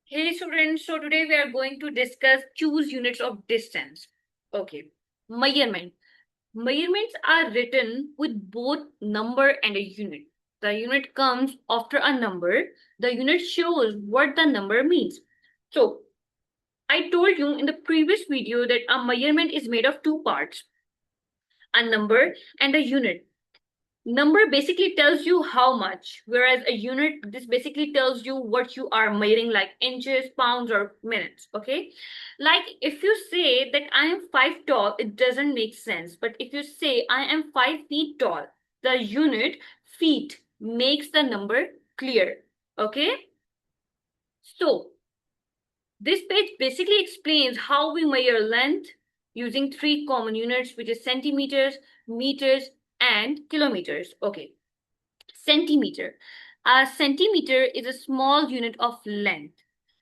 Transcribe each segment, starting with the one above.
Hey students, so today we are going to discuss choose units of distance. Okay, measurement. Measurements are written with both number and a unit. The unit comes after a number. The unit shows what the number means. So, I told you in the previous video that a measurement is made of two parts, a number and a unit. Number basically tells you how much, whereas a unit, this basically tells you what you are measuring, like inches, pounds, or minutes. Okay, like if you say that I am 5 tall, it doesn't make sense. But if you say I am 5 feet tall, the unit feet makes the number clear. Okay, so this page basically explains how we measure length using three common units, which is centimeters, meters, and kilometers. Okay, centimeter. A centimeter is a small unit of length.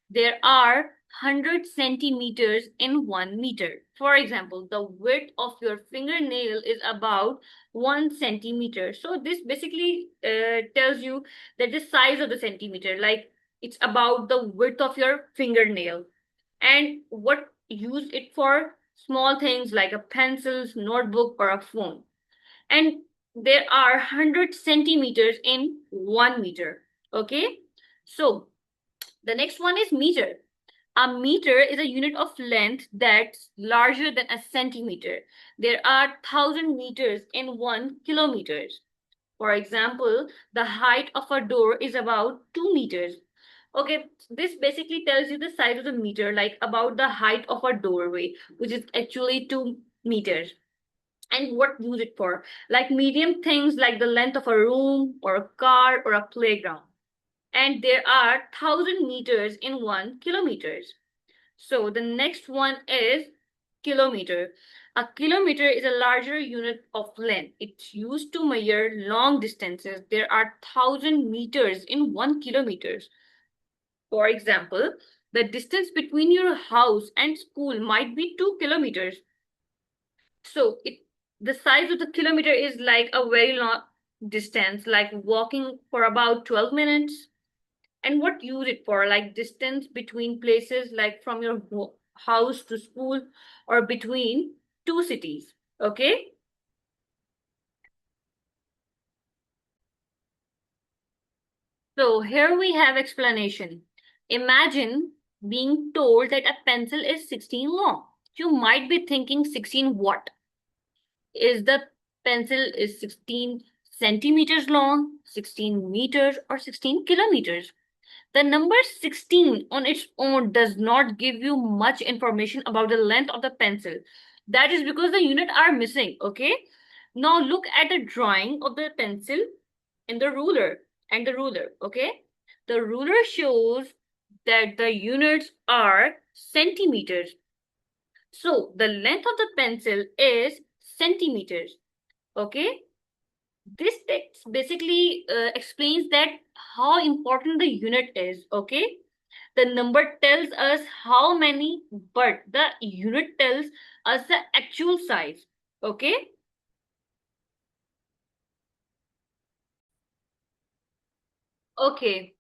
There are 100 centimeters in 1 meter. For example, the width of your fingernail is about 1 centimeter. So this basically tells you that the size of the centimeter, like it's about the width of your fingernail. And what use it for? Small things like a pencil, notebook, or a phone. And there are 100 centimeters in 1 meter. Okay, so the next one is meter. A meter is a unit of length that's larger than a centimeter. There are 1,000 meters in 1 kilometers. For example, the height of a door is about 2 meters. Okay, this basically tells you the size of the meter, like about the height of a doorway, which is actually 2 meters. And what use it for? Like medium things like the length of a room or a car or a playground. And there are 1,000 meters in 1 kilometers. So the next one is kilometer. A kilometer is a larger unit of length. It's used to measure long distances. There are 1,000 meters in 1 kilometers. For example, the distance between your house and school might be 2 kilometers. So the size of the kilometer is like a very long distance, like walking for about 12 minutes. And what use it for? Like distance between places, like from your house to school or between two cities. Okay. So here we have explanation. Imagine being told that a pencil is 16 long. You might be thinking 16 what? Is the pencil is 16 centimeters long, 16 meters, or 16 kilometers? The number 16 on its own does not give you much information about the length of the pencil. That is because the units are missing, okay? Now look at the drawing of the pencil in the ruler and the ruler, okay? The ruler shows that the units are centimeters. So the length of the pencil is centimeters, okay? This text basically explains that how important the unit is, okay? The number tells us how many, but the unit tells us the actual size, okay? Okay,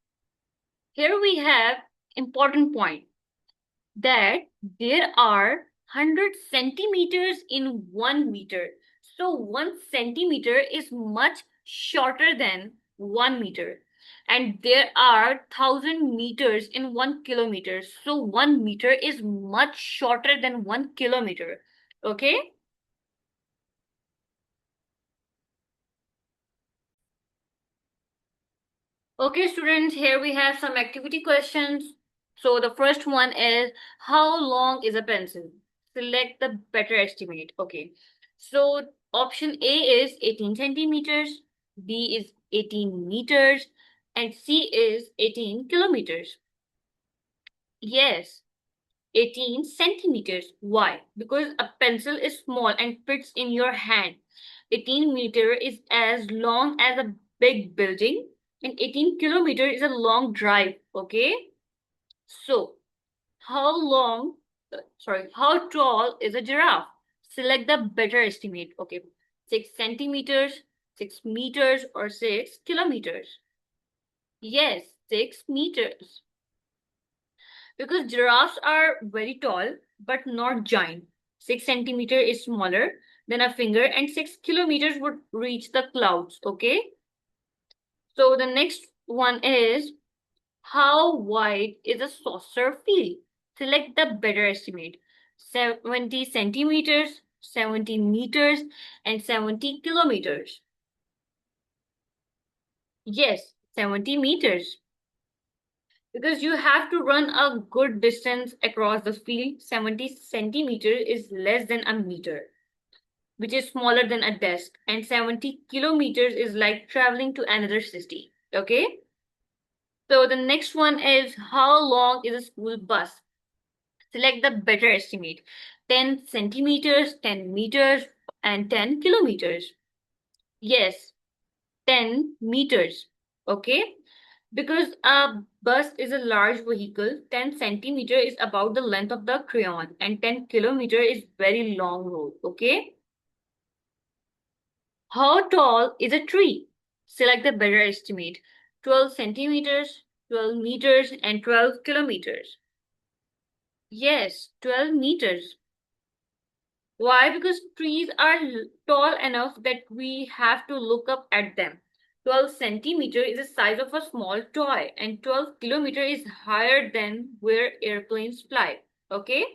here we have important point that there are 100 centimeters in 1 meter. So 1 centimeter is much shorter than 1 meter. And there are 1,000 meters in 1 kilometer. So 1 meter is much shorter than 1 kilometer. Okay? Okay, students, here we have some activity questions. So the first one is, how long is a pencil? Select the better estimate. Okay. So option A is 18 centimeters, B is 18 meters, and C is 18 kilometers. Yes, 18 centimeters. Why? Because a pencil is small and fits in your hand. 18 meter is as long as a big building, and 18 kilometer is a long drive. Okay. So how tall is a giraffe? Select the better estimate. Okay. 6 centimeters, 6 meters, or 6 kilometers. Yes, 6 meters. Because giraffes are very tall, but not giant. 6 centimeter is smaller than a finger, and 6 kilometers would reach the clouds. Okay. So the next one is, how wide is a saucer field? Select the better estimate. 70 centimeters, 70 meters, and 70 kilometers. Yes, 70 meters. Because you have to run a good distance across the field. 70 centimeters is less than a meter, which is smaller than a desk. And 70 kilometers is like traveling to another city. Okay? So the next one is, how long is a school bus? Select the better estimate. 10 centimeters, 10 meters, and 10 kilometers. Yes, 10 meters. Okay? Because a bus is a large vehicle, 10 centimeter is about the length of the crayon, and 10 kilometer is very long road. Okay? How tall is a tree? Select the better estimate. 12 centimeters, 12 meters, and 12 kilometers. Yes, 12 meters. Why? Because trees are tall enough that we have to look up at them. 12 centimeter is the size of a small toy, and 12 kilometer is higher than where airplanes fly. Okay?